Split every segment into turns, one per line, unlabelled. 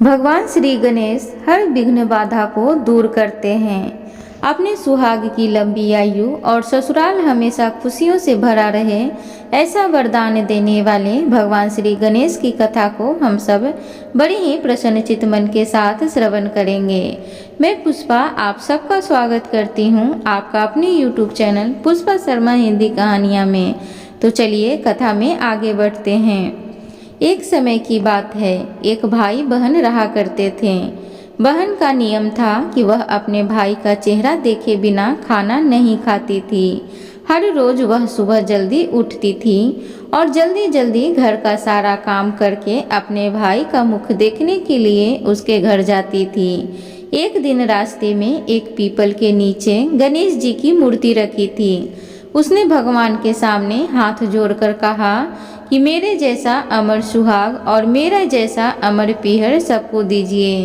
भगवान श्री गणेश हर विघ्न बाधा को दूर करते हैं। अपने सुहाग की लंबी आयु और ससुराल हमेशा खुशियों से भरा रहे, ऐसा वरदान देने वाले भगवान श्री गणेश की कथा को हम सब बड़े ही प्रसन्नचित्त मन के साथ श्रवण करेंगे। मैं पुष्पा आप सबका स्वागत करती हूँ आपका अपने YouTube चैनल पुष्पा शर्मा हिंदी कहानियाँ में। तो चलिए कथा में आगे बढ़ते हैं। एक समय की बात है, एक भाई बहन रहा करते थे। बहन का नियम था कि वह अपने भाई का चेहरा देखे बिना खाना नहीं खाती थी। हर रोज वह सुबह जल्दी उठती थी और जल्दी जल्दी घर का सारा काम करके अपने भाई का मुख देखने के लिए उसके घर जाती थी। एक दिन रास्ते में एक पीपल के नीचे गणेश जी की मूर्ति रखी थी। उसने भगवान के सामने हाथ जोड़कर कहा कि मेरे जैसा अमर सुहाग और मेरा जैसा अमर पीहर सबको दीजिए।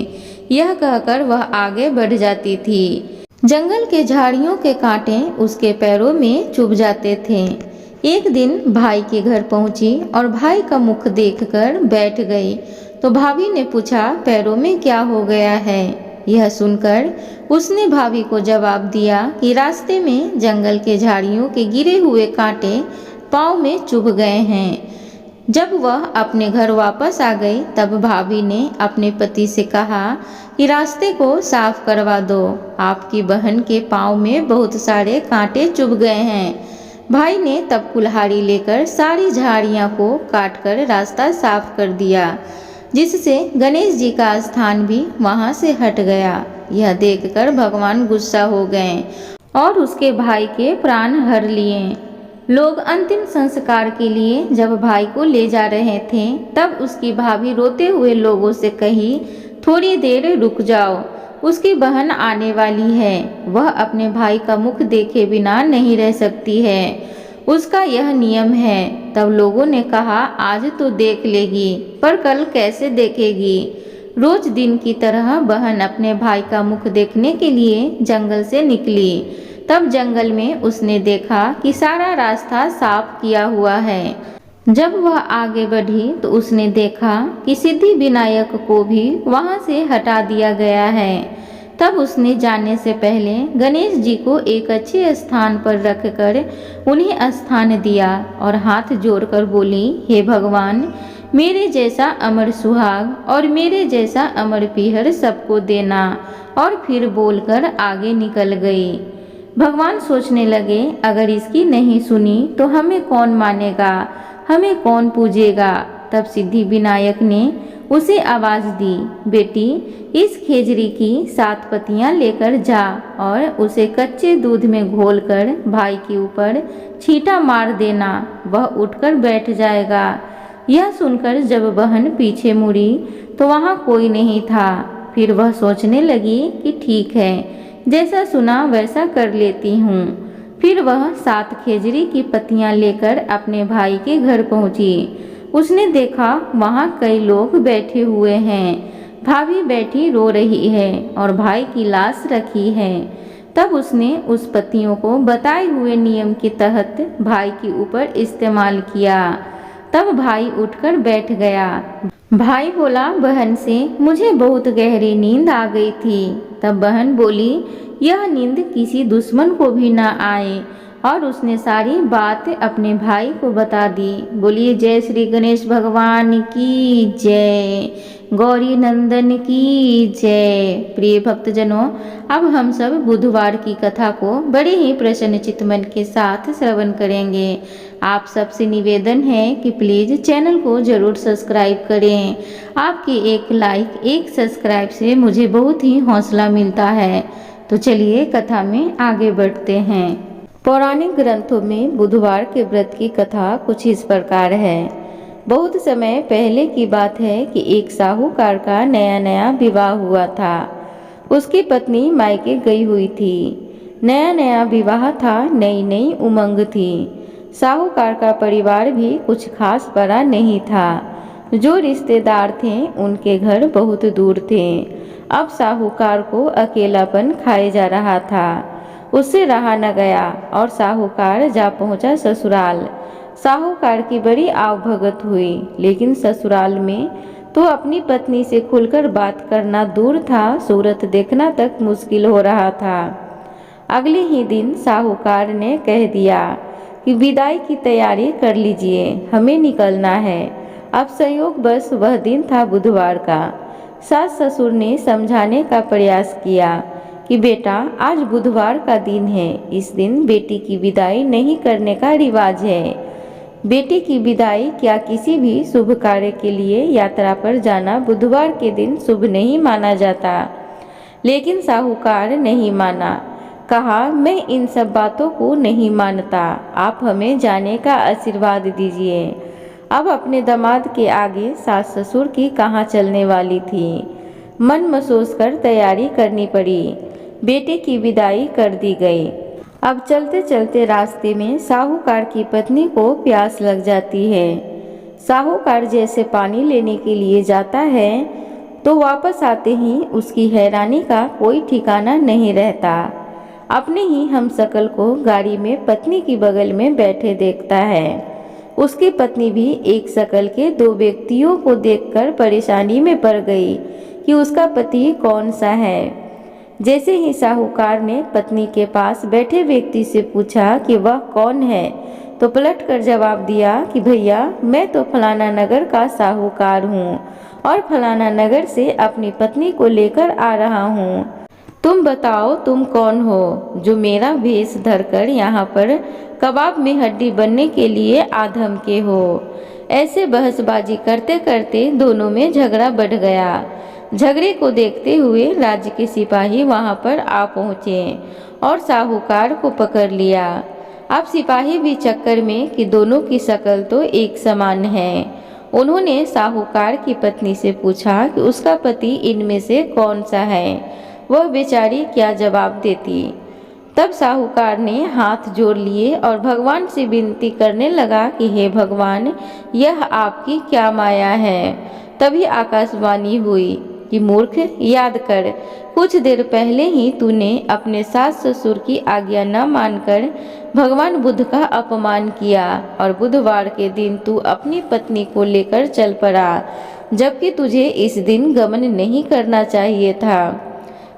यह कहकर वह आगे बढ़ जाती थी। जंगल के झाड़ियों के कांटे उसके पैरों में चुभ जाते थे। एक दिन भाई के घर पहुंची और भाई का मुख देखकर बैठ गई तो भाभी ने पूछा, पैरों में क्या हो गया है? यह सुनकर उसने भाभी को जवाब दिया कि रास्ते में जंगल के झाड़ियों के गिरे हुए कांटे पाँव में चुभ गए हैं। जब वह अपने घर वापस आ गई तब भाभी ने अपने पति से कहा कि रास्ते को साफ करवा दो, आपकी बहन के पाँव में बहुत सारे कांटे चुभ गए हैं। भाई ने तब कुल्हाड़ी लेकर सारी झाड़ियाँ को काटकर रास्ता साफ कर दिया, जिससे गणेश जी का स्थान भी वहाँ से हट गया। यह देखकर भगवान गुस्सा हो गए और उसके भाई के प्राण हर लिए। लोग अंतिम संस्कार के लिए जब भाई को ले जा रहे थे तब उसकी भाभी रोते हुए लोगों से कही, थोड़ी देर रुक जाओ, उसकी बहन आने वाली है, वह अपने भाई का मुख देखे बिना नहीं रह सकती है, उसका यह नियम है। तब लोगों ने कहा, आज तो देख लेगी पर कल कैसे देखेगी? रोज दिन की तरह बहन अपने भाई का मुख देखने के लिए जंगल से निकली। तब जंगल में उसने देखा कि सारा रास्ता साफ किया हुआ है। जब वह आगे बढ़ी तो उसने देखा कि सिद्धि विनायक को भी वहां से हटा दिया गया है। तब उसने जाने से पहले गणेश जी को एक अच्छे स्थान पर रखकर उन्हें स्थान दिया और हाथ जोड़कर बोली, हे भगवान, मेरे जैसा अमर सुहाग और मेरे जैसा अमर पीहर सबको देना। और फिर बोलकर आगे निकल गई। भगवान सोचने लगे, अगर इसकी नहीं सुनी तो हमें कौन मानेगा, हमें कौन पूजेगा? तब सिद्धि विनायक ने उसे आवाज दी, बेटी, इस खेजड़ी की 7 पत्तियां लेकर जा और उसे कच्चे दूध में घोलकर भाई के ऊपर छींटा मार देना, वह उठकर बैठ जाएगा। यह सुनकर जब बहन पीछे मुड़ी तो वहाँ कोई नहीं था। फिर वह सोचने लगी कि ठीक है, जैसा सुना वैसा कर लेती हूँ। फिर वह 7 खेजड़ी की पत्तियां लेकर अपने भाई के घर पहुंची। उसने देखा वहाँ कई लोग बैठे हुए हैं, भाभी बैठी रो रही है और भाई की लाश रखी है। तब उसने उस पत्तियों को बताए हुए नियम के तहत भाई के ऊपर इस्तेमाल किया। तब भाई उठकर बैठ गया। भाई बोला बहन से, मुझे बहुत गहरी नींद आ गई थी। तब बहन बोली, यह नींद किसी दुश्मन को भी ना आए। और उसने सारी बात अपने भाई को बता दी। बोलिए जय श्री गणेश भगवान की जय, गौरी नंदन की जय। प्रिय भक्तजनों, अब हम सब बुधवार की कथा को बड़े ही प्रसन्नचित्त मन के साथ श्रवण करेंगे। आप सबसे निवेदन है कि प्लीज़ चैनल को ज़रूर सब्सक्राइब करें। आपके एक लाइक, एक सब्सक्राइब से मुझे बहुत ही हौसला मिलता है। तो चलिए कथा में आगे बढ़ते हैं। पौराणिक ग्रंथों में बुधवार के व्रत की कथा कुछ इस प्रकार है। बहुत समय पहले की बात है कि एक साहूकार का नया नया विवाह हुआ था। उसकी पत्नी मायके गई हुई थी। नया नया विवाह था, नई नई उमंग थी। साहूकार का परिवार भी कुछ खास बड़ा नहीं था। जो रिश्तेदार थे उनके घर बहुत दूर थे। अब साहूकार को अकेलापन खाए जा रहा था। उससे रहा न गया और साहूकार जा पहुंचा ससुराल। साहूकार की बड़ी आवभगत हुई, लेकिन ससुराल में तो अपनी पत्नी से खुलकर बात करना दूर था, सूरत देखना तक मुश्किल हो रहा था। अगले ही दिन साहूकार ने कह दिया कि विदाई की तैयारी कर लीजिए, हमें निकलना है। अब संयोगवश वह दिन था बुधवार का। सास ससुर ने समझाने का प्रयास किया कि बेटा, आज बुधवार का दिन है, इस दिन बेटी की विदाई नहीं करने का रिवाज है। बेटी की विदाई क्या किसी भी शुभ कार्य के लिए यात्रा पर जाना बुधवार के दिन शुभ नहीं माना जाता। लेकिन साहूकार नहीं माना। कहा, मैं इन सब बातों को नहीं मानता, आप हमें जाने का आशीर्वाद दीजिए। अब अपने दामाद के आगे सास ससुर की कहाँ चलने वाली थी। मन मसोस कर तैयारी करनी पड़ी। बेटे की विदाई कर दी गई। अब चलते चलते रास्ते में साहूकार की पत्नी को प्यास लग जाती है। साहूकार जैसे पानी लेने के लिए जाता है तो वापस आते ही उसकी हैरानी का कोई ठिकाना नहीं रहता। अपने ही हमशक्ल को गाड़ी में पत्नी की बगल में बैठे देखता है। उसकी पत्नी भी एक शकल के दो व्यक्तियों को देखकर परेशानी में पड़ गई कि उसका पति कौन सा है। जैसे ही साहूकार ने पत्नी के पास बैठे व्यक्ति से पूछा कि वह कौन है, तो पलट कर जवाब दिया कि भैया, मैं तो फलाना नगर का साहूकार हूँ और फलाना नगर से अपनी पत्नी को लेकर आ रहा हूँ। तुम बताओ, तुम कौन हो जो मेरा भेष धरकर यहाँ पर कबाब में हड्डी बनने के लिए आधम के हो। ऐसे बहसबाजी करते करते दोनों में झगड़ा बढ़ गया। झगड़े को देखते हुए राज्य के सिपाही वहाँ पर आ पहुँचे और साहूकार को पकड़ लिया। अब सिपाही भी चक्कर में कि दोनों की शक्ल तो एक समान है। उन्होंने साहूकार की पत्नी से पूछा कि उसका पति इनमें से कौन सा है। वह बेचारी क्या जवाब देती। तब साहूकार ने हाथ जोड़ लिए और भगवान से विनती करने लगा कि हे भगवान, यह आपकी क्या माया है। तभी आकाशवाणी हुई कि मूर्ख, याद कर, कुछ देर पहले ही तूने अपने सास ससुर की आज्ञा न मानकर भगवान बुद्ध का अपमान किया और बुधवार के दिन तू अपनी पत्नी को लेकर चल पड़ा, जबकि तुझे इस दिन गमन नहीं करना चाहिए था।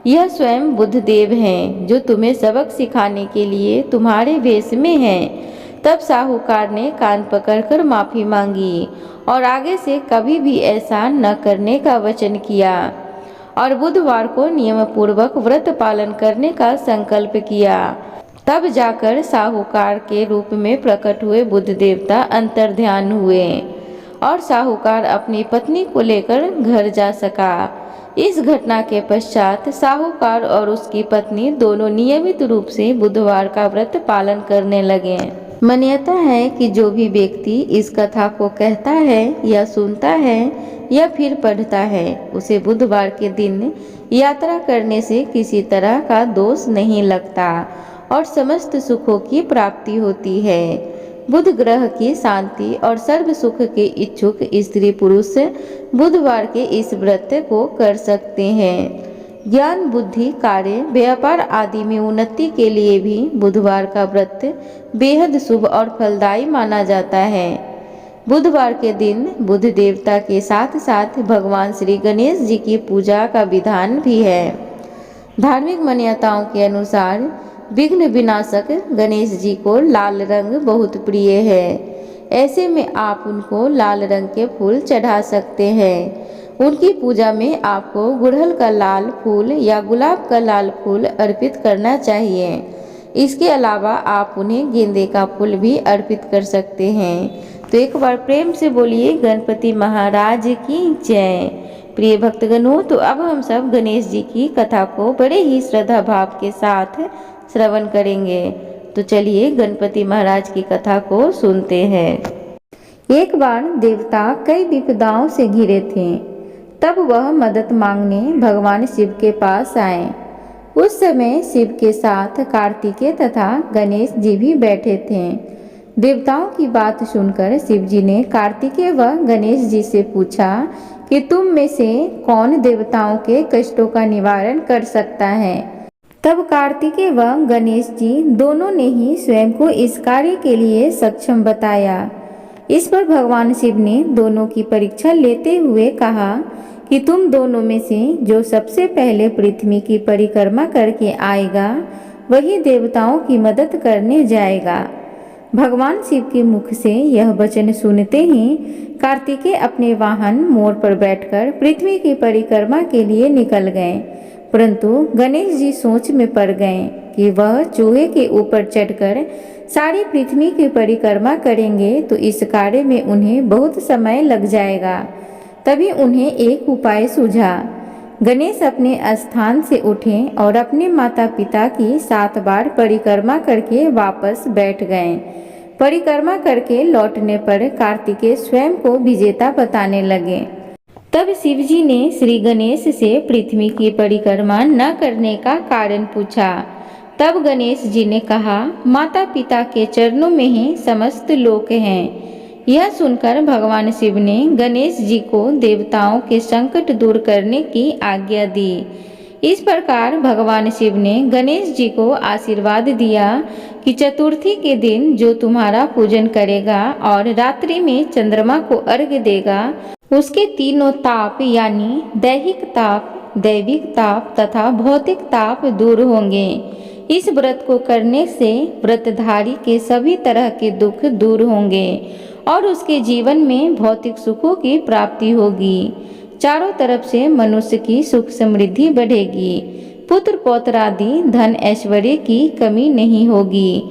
यह स्वयं बुद्धदेव हैं जो तुम्हें सबक सिखाने के लिए तुम्हारे वेश में हैं। तब साहूकार ने कान पकड़कर माफी मांगी और आगे से कभी भी ऐसा न करने का वचन किया और बुधवार को नियम पूर्वक व्रत पालन करने का संकल्प किया। तब जाकर साहूकार के रूप में प्रकट हुए बुद्ध देवता अंतर्ध्यान हुए और साहूकार अपनी पत्नी को लेकर घर जा सका। इस घटना के पश्चात साहूकार और उसकी पत्नी दोनों नियमित रूप से बुधवार का व्रत पालन करने लगे। मान्यता है कि जो भी व्यक्ति इस कथा को कहता है या सुनता है या फिर पढ़ता है, उसे बुधवार के दिन यात्रा करने से किसी तरह का दोष नहीं लगता और समस्त सुखों की प्राप्ति होती है। बुध ग्रह की शांति और सर्व सुख के इच्छुक स्त्री पुरुष बुधवार के इस व्रत को कर सकते हैं। ज्ञान, बुद्धि, कार्य, व्यापार आदि में उन्नति के लिए भी बुधवार का व्रत बेहद शुभ और फलदायी माना जाता है। बुधवार के दिन बुध देवता के साथ साथ भगवान श्री गणेश जी की पूजा का विधान भी है। धार्मिक मान्यताओं के अनुसार विघ्न विनाशक गणेश जी को लाल रंग बहुत प्रिय है। ऐसे में आप उनको लाल रंग के फूल चढ़ा सकते हैं। उनकी पूजा में आपको गुड़हल का लाल फूल या गुलाब का लाल फूल अर्पित करना चाहिए। इसके अलावा आप उन्हें गेंदे का फूल भी अर्पित कर सकते हैं। तो एक बार प्रेम से बोलिए गणपति महाराज की जय। प्रिय भक्तगणों, तो अब हम सब गणेश जी की कथा को बड़े ही श्रद्धा भाव के साथ श्रवण करेंगे। तो चलिए गणपति महाराज की कथा को सुनते हैं। एक बार देवता कई विपदाओं से घिरे थे। तब वह मदद मांगने भगवान शिव के पास आए। उस समय शिव के साथ कार्तिकेय तथा गणेश जी भी बैठे थे। देवताओं की बात सुनकर शिव जी ने कार्तिकेय व गणेश जी से पूछा कि तुम में से कौन देवताओं के कष्टों का निवारण कर सकता है। तब कार्तिकेय व गणेश जी दोनों ने ही स्वयं को इस कार्य के लिए सक्षम बताया। इस पर भगवान शिव ने दोनों की परीक्षा लेते हुए कहा कि तुम दोनों में से जो सबसे पहले पृथ्वी की परिक्रमा करके आएगा वही देवताओं की मदद करने जाएगा। भगवान शिव के मुख से यह वचन सुनते ही कार्तिकेय अपने वाहन मोर पर बैठकर पृथ्वी की परिक्रमा के लिए निकल गए, परंतु गणेश जी सोच में पड़ गए कि वह चूहे के ऊपर चढ़कर सारी पृथ्वी की परिक्रमा करेंगे तो इस कार्य में उन्हें बहुत समय लग जाएगा। तभी उन्हें एक उपाय सूझा। गणेश अपने स्थान से उठे और अपने माता पिता की 7 बार परिक्रमा करके वापस बैठ गए। परिक्रमा करके लौटने पर कार्तिकेय स्वयं को विजेता बताने लगे। तब शिवजी ने श्री गणेश से पृथ्वी की परिक्रमा न करने का कारण पूछा। तब गणेश जी ने कहा, माता पिता के चरणों में ही समस्त लोक हैं। यह सुनकर भगवान शिव ने गणेश जी को देवताओं के संकट दूर करने की आज्ञा दी। इस प्रकार भगवान शिव ने गणेश जी को आशीर्वाद दिया कि चतुर्थी के दिन जो तुम्हारा पूजन करेगा और रात्रि में चंद्रमा को अर्घ्य देगा उसके तीनों ताप यानी दैहिक ताप, दैविक ताप तथा भौतिक ताप दूर होंगे। इस व्रत को करने से व्रतधारी के सभी तरह के दुख दूर होंगे और उसके जीवन में भौतिक सुखों की प्राप्ति होगी। चारों तरफ से मनुष्य की सुख समृद्धि बढ़ेगी, पुत्र पौत्र आदि धन ऐश्वर्य की कमी नहीं होगी।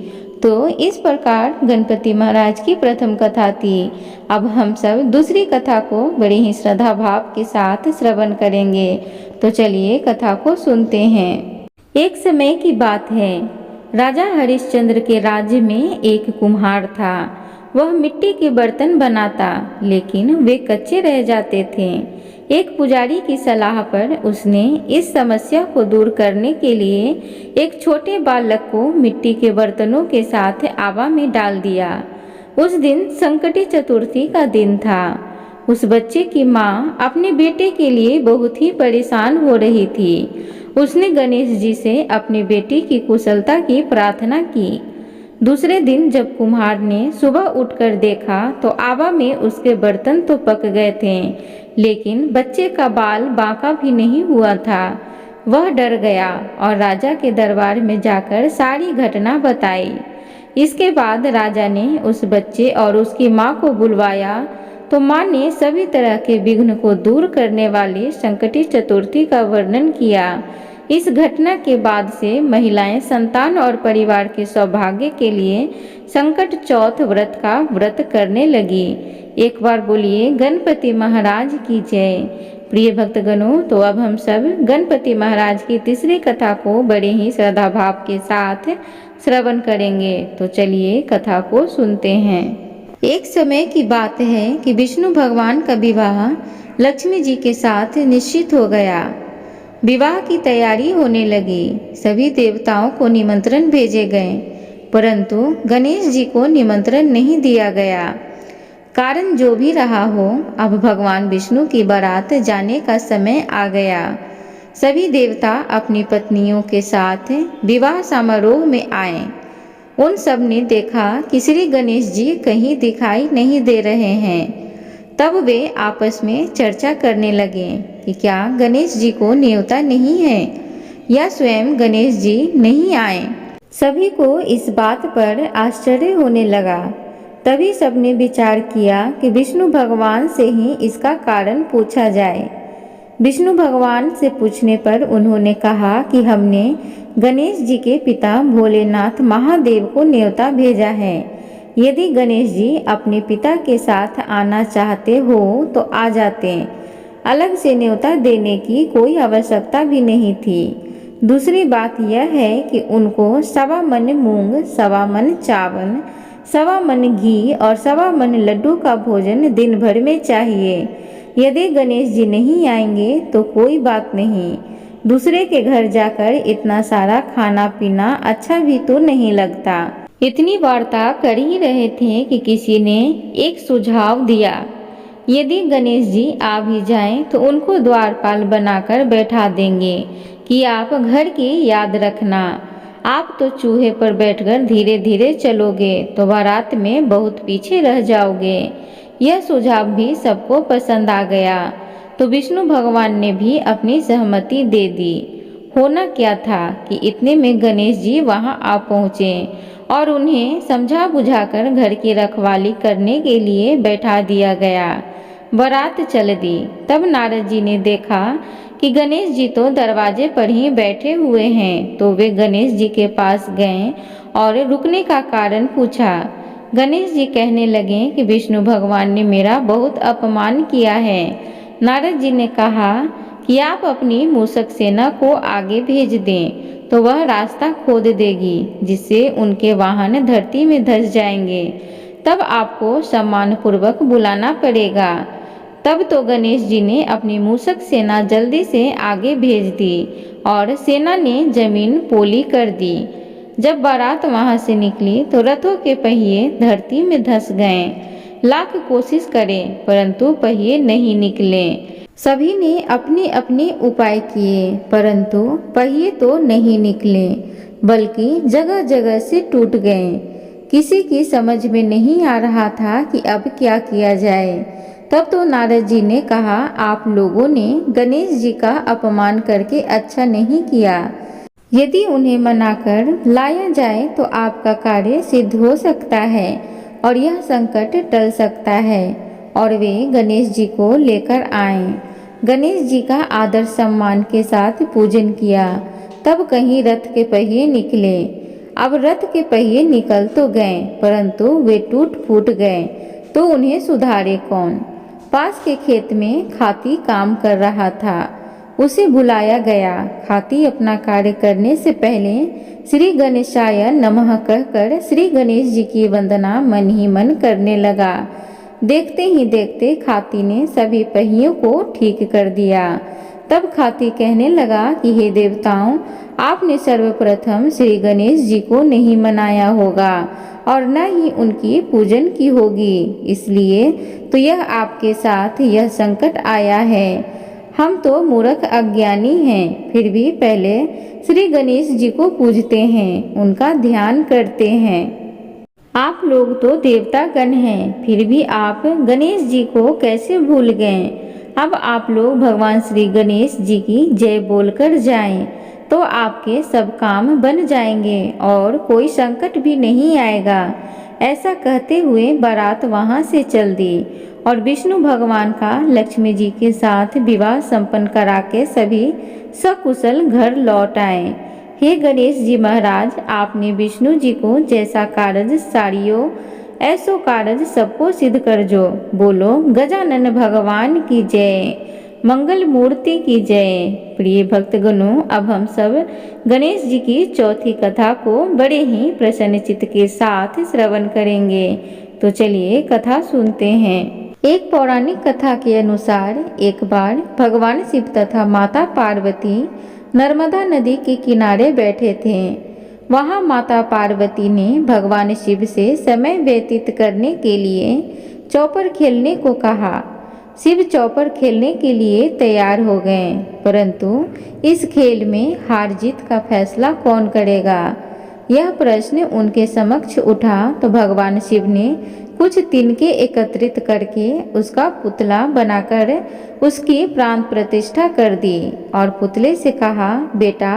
तो इस प्रकार गणपति महाराज की प्रथम कथा थी। अब हम सब दूसरी कथा को बड़े ही श्रद्धा भाव के साथ श्रवण करेंगे। तो चलिए कथा को सुनते हैं। एक समय की बात है, राजा हरिश्चंद्र के राज्य में एक कुम्हार था। वह मिट्टी के बर्तन बनाता, लेकिन वे कच्चे रह जाते थे। एक पुजारी की सलाह पर उसने इस समस्या को दूर करने के लिए एक छोटे बालक को मिट्टी के बर्तनों के साथ आवा में डाल दिया। उस दिन संकटी चतुर्थी का दिन था। उस बच्चे की माँ अपने बेटे के लिए बहुत ही परेशान हो रही थी। उसने गणेश जी से अपने बेटे की कुशलता की प्रार्थना की। दूसरे दिन जब कुम्हार ने सुबह उठकर देखा तो आवा में उसके बर्तन तो पक गए थे, लेकिन बच्चे का बाल बांका भी नहीं हुआ था। वह डर गया और राजा के दरबार में जाकर सारी घटना बताई। इसके बाद राजा ने उस बच्चे और उसकी माँ को बुलवाया तो माँ ने सभी तरह के विघ्न को दूर करने वाली संकटी चतुर्थी का वर्णन किया। इस घटना के बाद से महिलाएं संतान और परिवार के सौभाग्य के लिए संकट चौथ व्रत का व्रत करने लगी। एक बार बोलिए गणपति महाराज की जय। प्रिय भक्तगणों, तो अब हम सब गणपति महाराज की तीसरी कथा को बड़े ही श्रद्धा भाव के साथ श्रवण करेंगे। तो चलिए कथा को सुनते हैं। एक समय की बात है कि विष्णु भगवान का विवाह लक्ष्मी जी के साथ निश्चित हो गया। विवाह की तैयारी होने लगी। सभी देवताओं को निमंत्रण भेजे गए, परंतु गणेश जी को निमंत्रण नहीं दिया गया। कारण जो भी रहा हो, अब भगवान विष्णु की बारात जाने का समय आ गया। सभी देवता अपनी पत्नियों के साथ विवाह समारोह में आए। उन सब ने देखा कि श्री गणेश जी कहीं दिखाई नहीं दे रहे हैं। तब वे आपस में चर्चा करने लगे कि क्या गणेश जी को न्योता नहीं है या स्वयं गणेश जी नहीं आए। सभी को इस बात पर आश्चर्य होने लगा। तभी सबने विचार किया कि विष्णु भगवान से ही इसका कारण पूछा जाए। विष्णु भगवान से पूछने पर उन्होंने कहा कि हमने गणेश जी के पिता भोलेनाथ महादेव को न्योता भेजा है। यदि गणेश जी अपने पिता के साथ आना चाहते हो तो आ जाते। अलग से न्योता देने की कोई आवश्यकता भी नहीं थी। दूसरी बात यह है कि उनको 1.25 मन मूंग, 1.25 मन चावल, 1.25 मन घी और 1.25 मन लड्डू का भोजन दिन भर में चाहिए। यदि गणेश जी नहीं आएंगे तो कोई बात नहीं, दूसरे के घर जाकर इतना सारा खाना पीना अच्छा भी तो नहीं लगता। इतनी वार्ता कर ही रहे थे कि किसी ने एक सुझाव दिया। यदि गणेश जी आ भी जाएं तो उनको द्वारपाल बनाकर बैठा देंगे कि आप घर की याद रखना। आप तो चूहे पर बैठकर धीरे धीरे चलोगे तो बारात में बहुत पीछे रह जाओगे। यह सुझाव भी सबको पसंद आ गया तो विष्णु भगवान ने भी अपनी सहमति दे दी। होना क्या था कि इतने में गणेश जी वहां आ पहुँचे और उन्हें समझा बुझाकर घर की रखवाली करने के लिए बैठा दिया गया। बारात चल दी। तब नारद जी ने देखा कि गणेश जी तो दरवाजे पर ही बैठे हुए हैं, तो वे गणेश जी के पास गए और रुकने का कारण पूछा। गणेश जी कहने लगे कि विष्णु भगवान ने मेरा बहुत अपमान किया है। नारद जी ने कहा कि आप अपनी मूषक सेना को आगे भेज दें तो वह रास्ता खोद देगी, जिससे उनके वाहन धरती में धंस जाएंगे। तब आपको सम्मानपूर्वक बुलाना पड़ेगा। तब तो गणेश जी ने अपनी मूषक सेना जल्दी से आगे भेज दी और सेना ने जमीन पोली कर दी। जब बारात वहां से निकली तो रथों के पहिए धरती में धंस गए। लाख कोशिश करें परंतु पहिए नहीं निकले। सभी ने अपने अपने उपाय किए परंतु पहिए तो नहीं निकले, बल्कि जगह जगह से टूट गए। किसी की समझ में नहीं आ रहा था कि अब क्या किया जाए। तब तो नारद जी ने कहा, आप लोगों ने गणेश जी का अपमान करके अच्छा नहीं किया। यदि उन्हें मनाकर लाया जाए तो आपका कार्य सिद्ध हो सकता है और यह संकट टल सकता है। और वे गणेश जी को लेकर आए। गणेश जी का आदर सम्मान के साथ पूजन किया। तब कहीं रथ के पहिए निकले। अब रथ के पहिए निकल तो गए परंतु वे टूट फूट गए, तो उन्हें सुधारे कौन। पास के खेत में खाती काम कर रहा था। उसे बुलाया गया। खाती अपना कार्य करने से पहले श्री गणेशाय नमः कहकर श्री गणेश जी की वंदना मन ही मन करने लगा। देखते ही देखते खाती ने सभी पहियों को ठीक कर दिया। तब खाती कहने लगा कि हे देवताओं, आपने सर्वप्रथम श्री गणेश जी को नहीं मनाया होगा और न ही उनकी पूजन की होगी, इसलिए तो यह आपके साथ यह संकट आया है। हम तो मूर्ख अज्ञानी हैं, फिर भी पहले श्री गणेश जी को पूजते हैं, उनका ध्यान करते हैं। आप लोग तो देवता गण हैं, फिर भी आप गणेश जी को कैसे भूल गए। अब आप लोग भगवान श्री गणेश जी की जय बोलकर जाएं, तो आपके सब काम बन जाएंगे और कोई संकट भी नहीं आएगा। ऐसा कहते हुए बारात वहां से चल दी और विष्णु भगवान का लक्ष्मी जी के साथ विवाह संपन्न करा के सभी सकुशल घर लौट आए। हे गणेश जी महाराज, आपने विष्णु जी को जैसा कारज साड़ियो ऐसो कारज सबको सिद्ध कर जो। बोलो गजानन भगवान की जय, मंगल मूर्ति की जय। प्रिय भक्तगणों, अब हम सब गणेश जी की चौथी कथा को बड़े ही प्रसन्न चित्त के साथ श्रवण करेंगे। तो चलिए कथा सुनते हैं। एक पौराणिक कथा के अनुसार एक बार भगवान शिव तथा माता पार्वती नर्मदा नदी के किनारे बैठे थे। वहां माता पार्वती ने भगवान शिव से समय व्यतीत करने के लिए चौपर खेलने को कहा। शिव चौपर खेलने के लिए तैयार हो गए, परंतु इस खेल में हार जीत का फैसला कौन करेगा, यह प्रश्न उनके समक्ष उठा। तो भगवान शिव ने कुछ तिनके एकत्रित करके उसका पुतला बनाकर उसकी प्राण प्रतिष्ठा कर दी और पुतले से कहा, बेटा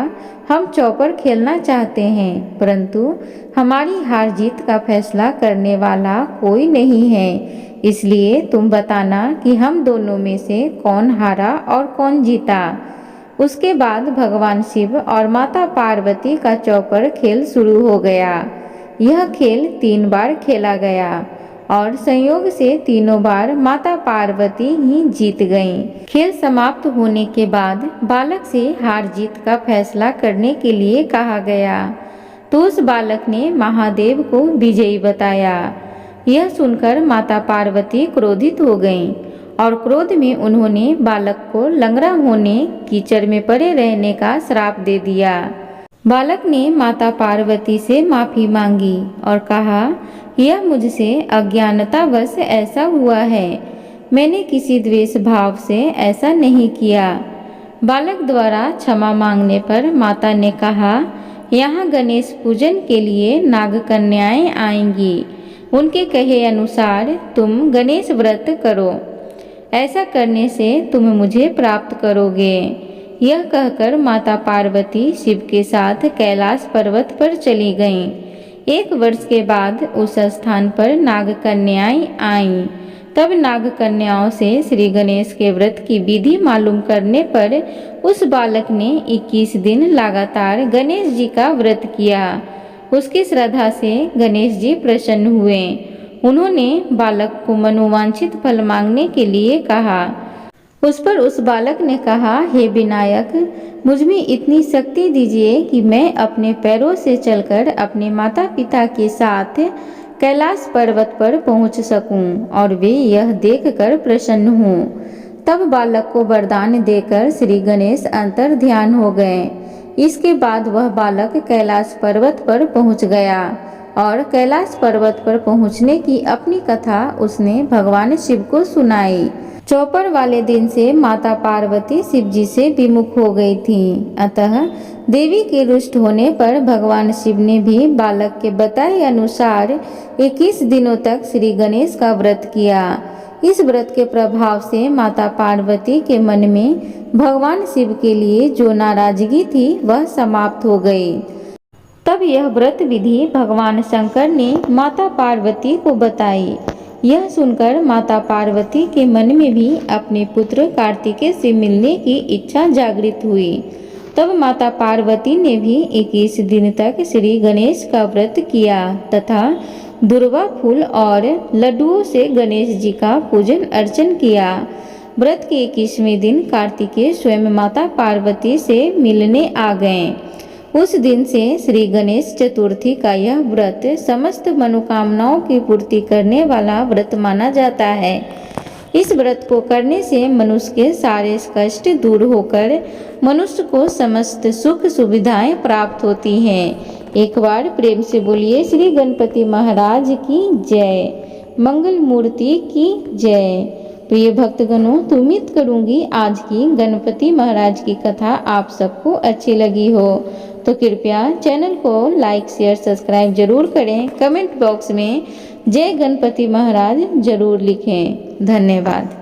हम चौपर खेलना चाहते हैं, परंतु हमारी हार जीत का फैसला करने वाला कोई नहीं है, इसलिए तुम बताना कि हम दोनों में से कौन हारा और कौन जीता। उसके बाद भगवान शिव और माता पार्वती का चौपर खेल शुरू हो गया। यह खेल 3 बार खेला गया और संयोग से तीनों बार माता पार्वती ही जीत गईं। खेल समाप्त होने के बाद बालक से हार जीत का फैसला करने के लिए कहा गया, तो उस बालक ने महादेव को विजयी बताया। यह सुनकर माता पार्वती क्रोधित हो गईं और क्रोध में उन्होंने बालक को लंगड़ा होने, कीचड़ में पड़े रहने का श्राप दे दिया। बालक ने माता पार्वती से माफी मांगी और कहा, यह मुझसे अज्ञानतावश ऐसा हुआ है, मैंने किसी द्वेष भाव से ऐसा नहीं किया। बालक द्वारा क्षमा मांगने पर माता ने कहा, यहाँ गणेश पूजन के लिए नाग कन्याएं आएंगी। उनके कहे अनुसार तुम गणेश व्रत करो, ऐसा करने से तुम मुझे प्राप्त करोगे। यह कहकर माता पार्वती शिव के साथ कैलाश पर्वत पर चली गईं। 1 वर्ष के बाद उस स्थान पर नाग कन्याएं आईं। तब नाग कन्याओं से श्री गणेश के व्रत की विधि मालूम करने पर उस बालक ने 21 दिन लगातार गणेश जी का व्रत किया। उसकी श्रद्धा से गणेश जी प्रसन्न हुए। उन्होंने बालक को मनोवांछित फल मांगने के लिए कहा। उस पर उस बालक ने कहा, हे विनायक, मुझ में इतनी शक्ति दीजिए कि मैं अपने पैरों से चलकर अपने माता पिता के साथ कैलाश पर्वत पर पहुंच सकूं और वे यह देखकर प्रसन्न हों। तब बालक को वरदान देकर श्री गणेश अंतर ध्यान हो गए। इसके बाद वह बालक कैलाश पर्वत पर पहुंच गया और कैलाश पर्वत पर पहुंचने की अपनी कथा उसने भगवान शिव को सुनाई। चौपर वाले दिन से माता पार्वती शिव जी से विमुख हो गई थीं। अतः देवी के रुष्ट होने पर भगवान शिव ने भी बालक के बताए अनुसार 21 दिनों तक श्री गणेश का व्रत किया। इस व्रत के प्रभाव से माता पार्वती के मन में भगवान शिव के लिए जो नाराजगी थी वह समाप्त हो गई। तब यह व्रत विधि भगवान शंकर ने माता पार्वती को बताई। यह सुनकर माता पार्वती के मन में भी अपने पुत्र कार्तिकेय से मिलने की इच्छा जागृत हुई। तब माता पार्वती ने भी 21 दिन तक श्री गणेश का व्रत किया तथा दुर्वा फूल और लड्डुओं से गणेश जी का पूजन अर्चन किया। व्रत के 21वें दिन कार्तिकेय स्वयं माता पार्वती से मिलने आ गए। उस दिन से श्री गणेश चतुर्थी का यह व्रत समस्त मनोकामनाओं की पूर्ति करने वाला व्रत माना जाता है। इस व्रत को करने से मनुष्य के सारे कष्ट दूर होकर मनुष्य को समस्त सुख सुविधाएं प्राप्त होती हैं। एक बार प्रेम से बोलिए श्री गणपति महाराज की जय, मंगल मूर्ति की जय। प्रिय भक्तगणों, तो उम्मीद करूंगी आज की गणपति महाराज की कथा आप सबको अच्छी लगी हो। तो कृपया चैनल को लाइक शेयर सब्सक्राइब जरूर करें। कमेंट बॉक्स में जय गणपति महाराज जरूर लिखें। धन्यवाद।